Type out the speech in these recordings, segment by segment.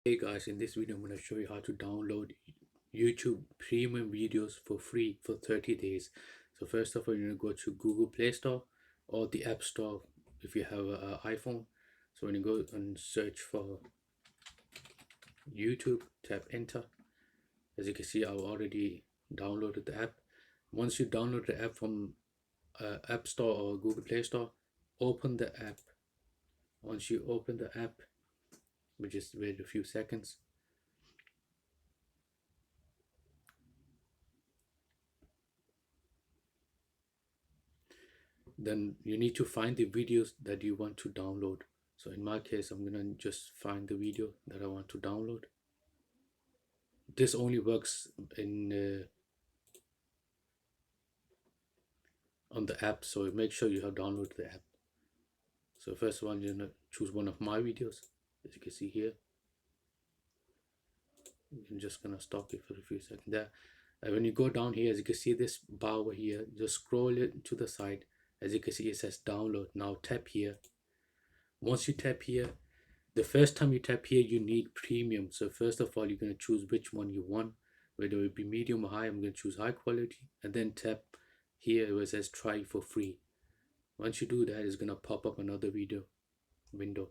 Hey guys, in this video I'm going to show you how to download YouTube premium videos for free for 30 days. So first of all, you're going to go to Google Play Store or the App Store if you have an iPhone. So when you go and search for YouTube, tap enter. As you can see, I've already downloaded the app. Once you download the app from App Store or Google Play Store, open the app. Once you open the app, we just wait a few seconds. Then you need to find the videos that you want to download. So in my case, I'm gonna just find the video that I want to download. This only works in on the app, so make sure you have downloaded the app. So first one, you're gonna choose one of my videos, as you can see here. I'm just gonna stop it for a few seconds there. And when you go down here, as you can see this bar over here, just scroll it to the side. As you can see, it says download. Now tap here. Once you tap here, the first time you tap here, you need premium. So first of all, you're going to choose which one you want, whether it be medium or high. I'm going to choose high quality, and then tap here where it says try for free. Once you do that, it's going to pop up another video window.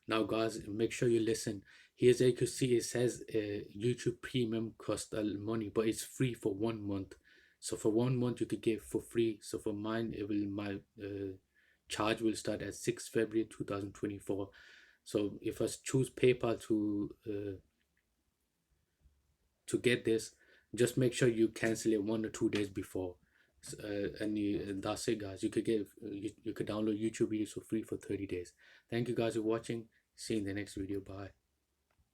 Now guys, make sure you listen. Here, as you can see, it says YouTube premium costs money, but it's free for 1 month. So for 1 month you could get for free. So for mine, it will my charge will start at 6 February 2024. So if I choose PayPal to get this, just make sure you cancel it 1 or 2 days before. And that's it, guys. You could get you could download YouTube videos for free for 30 days. Thank you guys for watching. See you in the next video. Bye.